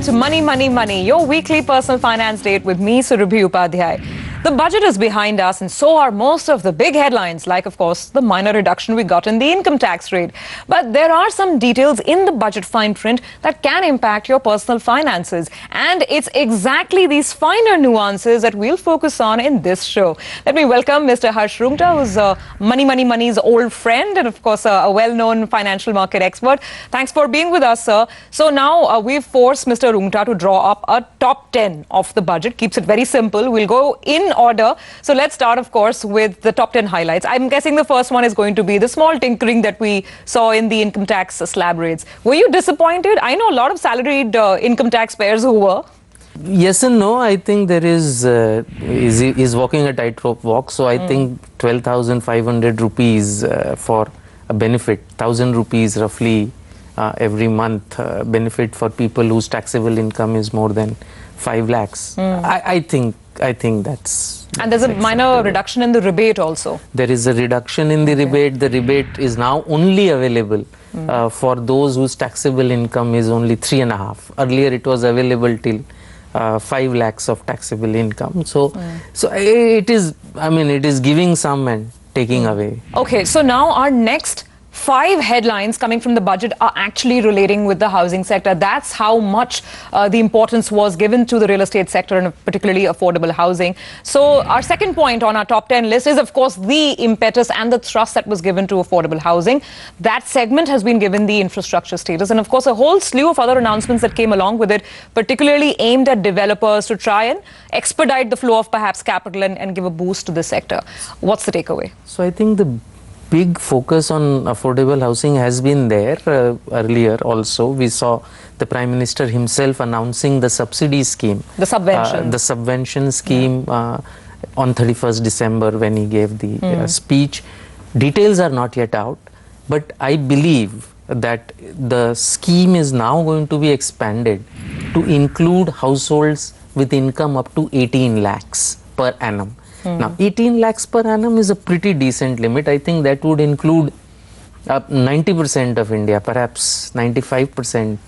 to Money, Money, Money, your weekly personal finance date with me, Surabhi Upadhyay. The budget is behind us, and so are most of the big headlines, like, of course, the minor reduction we got in the income tax rate. But there are some details in the budget fine print that can impact your personal finances. And it's exactly these finer nuances that we'll focus on in this show. Let me welcome Mr. Roongta, who's Money, Money, Money's old friend and, of course, a well-known financial market expert. Thanks for being with us, sir. So now we've forced Mr. Roongta to draw up a top 10 of the budget. Keeps it very simple. We'll go in order. So let's start, of course, with the top 10 highlights. I'm guessing the first one is going to be the small tinkering that we saw in the income tax slab rates. Were you disappointed? I know a lot of salaried income taxpayers who were. Yes and no. I think there is walking a tightrope walk. So I think 12,500 rupees for a benefit, 1,000 rupees roughly every month benefit for people whose taxable income is more than 5 lakhs. I think that's... And there's a minor reduction in the rebate also. There is a reduction in the rebate. The rebate is now only available for those whose taxable income is only 3.5. Earlier it was available till 5 lakhs of taxable income. So it is, I mean, it is giving some and taking away. Okay, so now our next 5 headlines coming from the budget are actually relating with the housing sector. That's how much the importance was given to the real estate sector and particularly affordable housing. So our second point on our top 10 list is, of course, the impetus and the thrust that was given to affordable housing. That segment has been given the infrastructure status, and of course a whole slew of other announcements that came along with it, particularly aimed at developers to try and expedite the flow of perhaps capital and give a boost to the sector. What's the takeaway? So I think the big focus on affordable housing has been there earlier also. We saw the Prime Minister himself announcing the subsidy scheme. The subvention. The subvention scheme on 31st December when he gave the speech. Details are not yet out, but I believe that the scheme is now going to be expanded to include households with income up to 18 lakhs per annum. Now, 18 lakhs per annum is a pretty decent limit. I think that would include 90% of India, perhaps 95%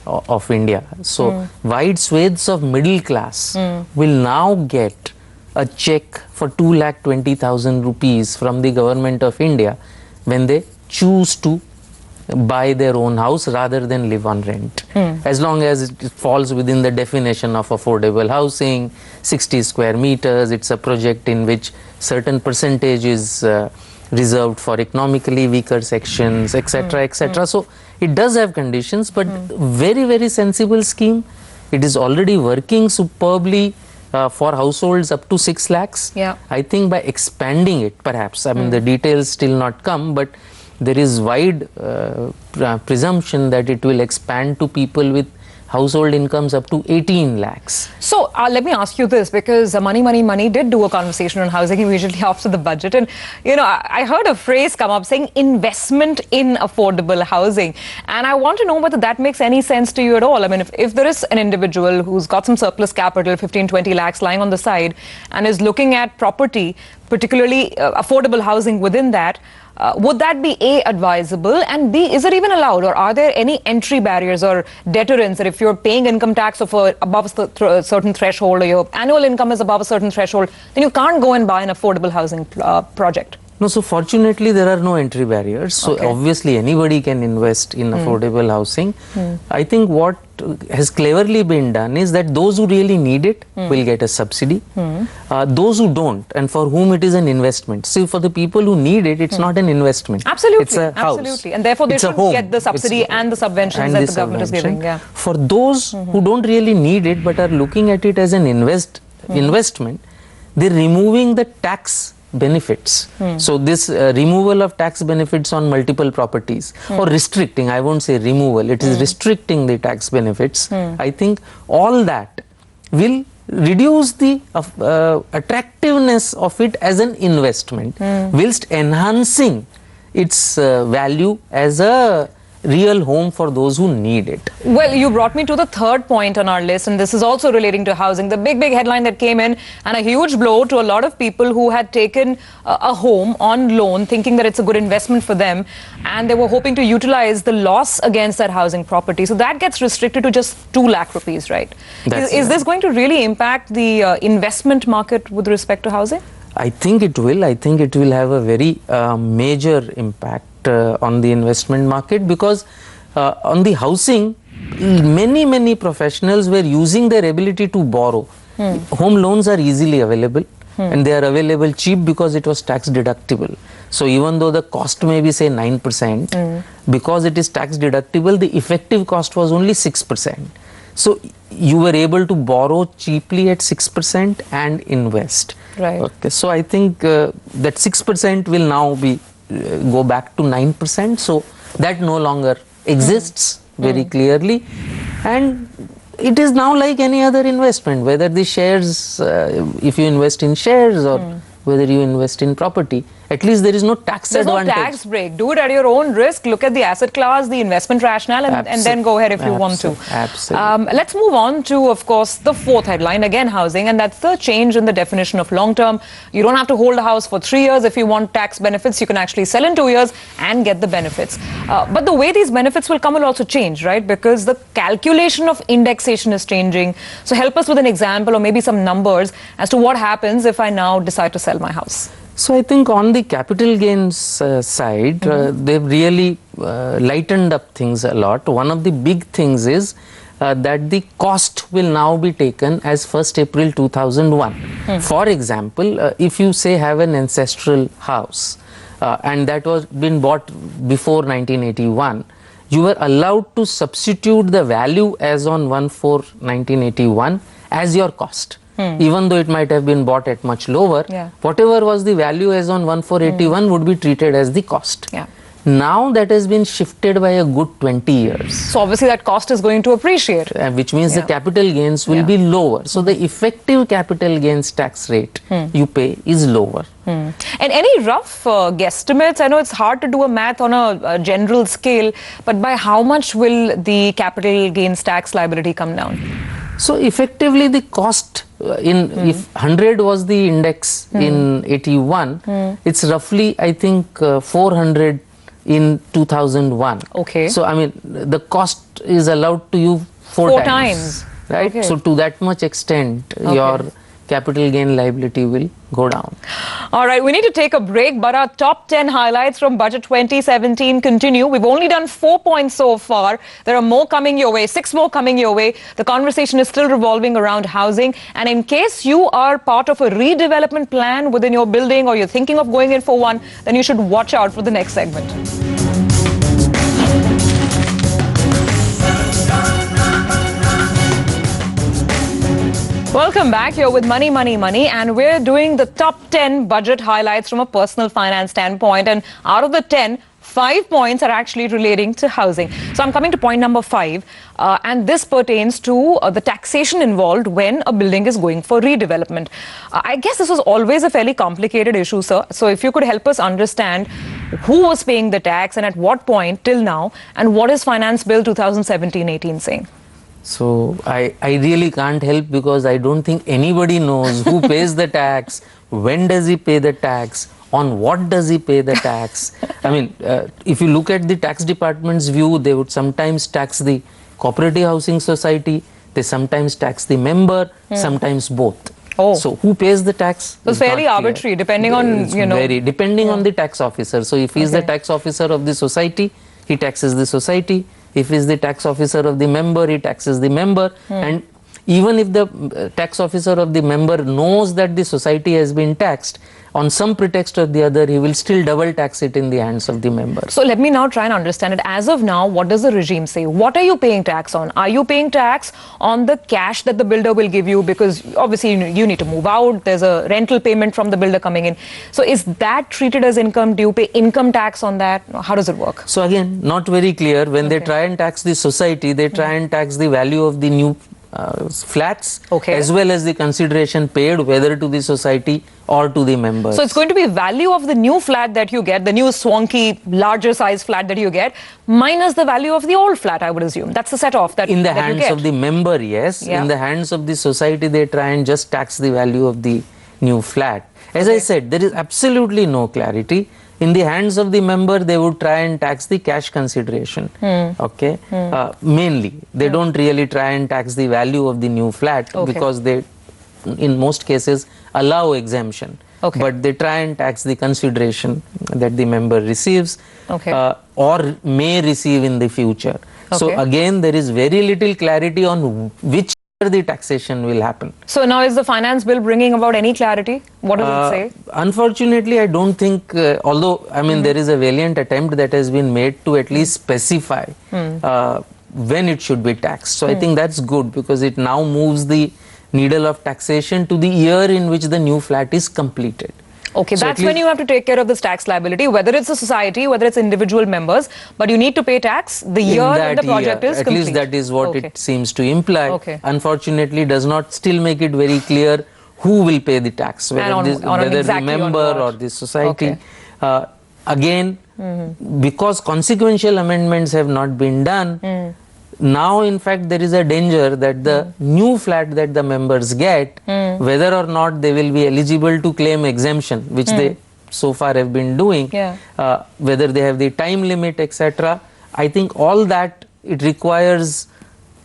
of India. So, wide swathes of middle class will now get a check for 2,20,000 rupees from the government of India when they choose to buy their own house rather than live on rent. As long as it falls within the definition of affordable housing, 60 square meters, it's a project in which certain percentage is reserved for economically weaker sections, etc., etc. So it does have conditions, but very, very sensible scheme. It is already working superbly for households up to 6 lakhs. Yeah. I think by expanding it, perhaps, I mean, the details still not come, but there is wide presumption that it will expand to people with household incomes up to 18 lakhs. So let me ask you this, because Money, Money, Money did do a conversation on housing immediately after the budget. And, you know, I heard a phrase come up saying investment in affordable housing. And I want to know whether that makes any sense to you at all. I mean, if there is an individual who's got some surplus capital, 15, 20 lakhs lying on the side and is looking at property, particularly affordable housing within that, would that be A, advisable, and B, is it even allowed, or are there any entry barriers or deterrents that if you're paying income tax of above a certain threshold, or your annual income is above a certain threshold, then you can't go and buy an affordable housing project? No, so fortunately there are no entry barriers. So obviously anybody can invest in affordable housing. I think what has cleverly been done is that those who really need it will get a subsidy. Those who don't, and for whom it is an investment. See, for the people who need it, it's not an investment. Absolutely. It's a house. Absolutely. And therefore they should get the subsidy and the subventions that the government is giving. Yeah. For those who don't really need it but are looking at it as an investment, they're removing the tax benefits. So this removal of tax benefits on multiple properties, or restricting, I won't say removal, it is restricting the tax benefits. I think all that will reduce the attractiveness of it as an investment, whilst enhancing its value as a real home for those who need it. Well, you brought me to the third point on our list, and this is also relating to housing. The big headline that came in, and a huge blow to a lot of people who had taken a home on loan, thinking that it's a good investment for them, and they were hoping to utilize the loss against that housing property. So that gets restricted to just 2 lakh rupees, right? Is this going to really impact the investment market with respect to housing? I think it will. I think it will have a very major impact on the investment market, because on the housing, many professionals were using their ability to borrow. Home loans are easily available, and they are available cheap because it was tax deductible. So even though the cost may be say 9%, because it is tax deductible, the effective cost was only 6%. So you were able to borrow cheaply at 6% and invest. Right. Okay. So I think that 6% will now be go back to 9%. So that no longer exists very clearly, and it is now like any other investment, whether the shares, if you invest in shares or whether you invest in property. At least there is no tax advantage. There's no tax break. Do it at your own risk. Look at the asset class, the investment rationale, and then go ahead if you want to. Absolutely. Let's move on to, of course, the fourth headline, again housing, and that's the change in the definition of long term. You don't have to hold a house for 3 years if you want tax benefits. You can actually sell in 2 years and get the benefits. But the way these benefits will come will also change, right? Because the calculation of indexation is changing. So help us with an example or maybe some numbers as to what happens if I now decide to sell my house. So I think on the capital gains side, they've really lightened up things a lot. One of the big things is that the cost will now be taken as 1st April 2001. For example, if you say have an ancestral house and that was been bought before 1981, you were allowed to substitute the value as on 1/4/1981 as your cost. Even though it might have been bought at much lower, whatever was the value as on 1/4/81 would be treated as the cost. Now that has been shifted by a good 20 years. So obviously that cost is going to appreciate. Which means the capital gains will be lower. So the effective capital gains tax rate you pay is lower. And any rough guesstimates? I know it's hard to do a math on a general scale, but by how much will the capital gains tax liability come down? So effectively the cost if 100 was the index in 81, it's roughly I think 400 in 2001. Okay. So I mean the cost is allowed to you four times. Right? Okay. So to that much extent your capital gain liability will go down. All right, we need to take a break, but our top 10 highlights from Budget 2017 continue. We've only done 4 points so far. There are more coming your way, 6 more coming your way. The conversation is still revolving around housing. And in case you are part of a redevelopment plan within your building or you're thinking of going in for one, then you should watch out for the next segment. Welcome back. You're with Money, and we're doing the top 10 budget highlights from a personal finance standpoint. And out of the 10, 5 points are actually relating to housing. So I'm coming to point number 5, and this pertains to the taxation involved when a building is going for redevelopment. I guess this was always a fairly complicated issue, sir. So if you could help us understand who was paying the tax and at what point till now, and what is Finance Bill 2017-18 saying? So I really can't help, because I don't think anybody knows who pays the tax, when does he pay the tax, on what does he pay the tax. I mean, if you look at the tax department's view, they would sometimes tax the cooperative housing society, they sometimes tax the member, sometimes both. So who pays the tax? So it's fairly arbitrary, depending on, depending on the tax officer. So if he is the tax officer of the society, he taxes the society. If he is the tax officer of the member, he taxes the member. And even if the tax officer of the member knows that the society has been taxed, on some pretext or the other, he will still double tax it in the hands of the member. So let me now try and understand it. As of now, what does the regime say? What are you paying tax on? Are you paying tax on the cash that the builder will give you? Because obviously you need to move out. There's a rental payment from the builder coming in. So is that treated as income? Do you pay income tax on that? How does it work? So again, not very clear. When they try and tax the society, they try and tax the value of the new flats, Okay. as well as the consideration paid whether to the society or to the members. So it's going to be value of the new flat that you get, the new swanky, larger size flat that you get, minus the value of the old flat, I would assume. That's the set-off that, in the that you hands get. of the member, yes. Yeah. In the hands of the society, they try and just tax the value of the new flat. As I said, there is absolutely no clarity. In the hands of the member, they would try and tax the cash consideration. Okay, mainly they don't really try and tax the value of the new flat because they, in most cases, allow exemption. But they try and tax the consideration that the member receives or may receive in the future. So again, there is very little clarity on which the taxation will happen. So now is the finance bill bringing about any clarity? What does it say? Unfortunately, I don't think, although I mean there is a valiant attempt that has been made to at least specify when it should be taxed. So I think that's good because it now moves the needle of taxation to the year in which the new flat is completed. Okay, So that's when you have to take care of this tax liability, whether it's a society, whether it's individual members, but you need to pay tax the year when the project is at complete. least that is what it seems to imply. Unfortunately, does not still make it very clear who will pay the tax, whether, the member or the society. Again, because consequential amendments have not been done, now in fact there is a danger that the new flat that the members get, whether or not they will be eligible to claim exemption, which they so far have been doing, whether they have the time limit, etc. I think all that it requires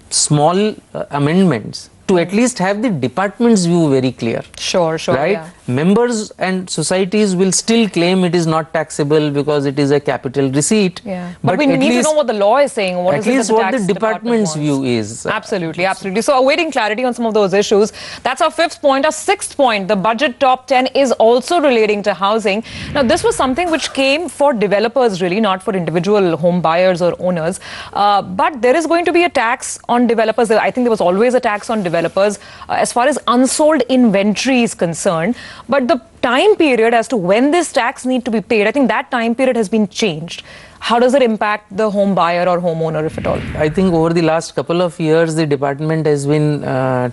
small amendments to at least have the department's view very clear. Sure, right? Members and societies will still claim it is not taxable because it is a capital receipt. But we need to know what the law is saying. What at is it least that the what tax the department's view is. Absolutely, absolutely. So awaiting clarity on some of those issues. That's our fifth point. Our sixth point, the budget top 10 is also relating to housing. Now, this was something which came for developers really, not for individual home buyers or owners. But there is going to be a tax on developers. I think there was always a tax on developers as far as unsold inventory is concerned. But the time period as to when this tax need to be paid, I think that time period has been changed. How does it impact the home buyer or homeowner, if at all? I think over the last couple of years, the department has been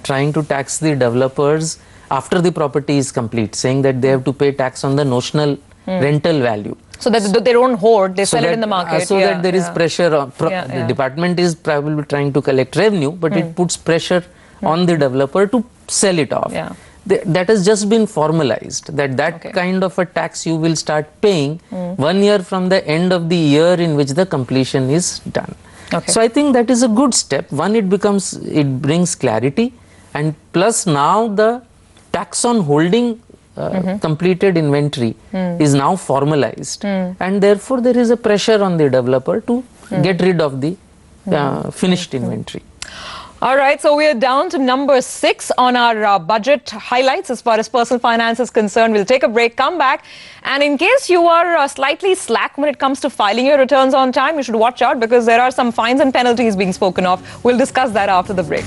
trying to tax the developers after the property is complete, saying that they have to pay tax on the notional rental value. So that they don't hoard, they sell it in the market. So that there is pressure on, the department is probably trying to collect revenue, but it puts pressure on the developer to sell it off. That has just been formalized, that kind of a tax you will start paying 1 year from the end of the year in which the completion is done. So I think that is a good step. One, it brings clarity, and plus now the tax on holding completed inventory is now formalized, and therefore there is a pressure on the developer to get rid of the finished inventory. All right, so we are down to number 6 on our budget highlights as far as personal finance is concerned. We'll take a break, come back, and in case you are slightly slack when it comes to filing your returns on time, you should watch out because there are some fines and penalties being spoken of. We'll discuss that after the break.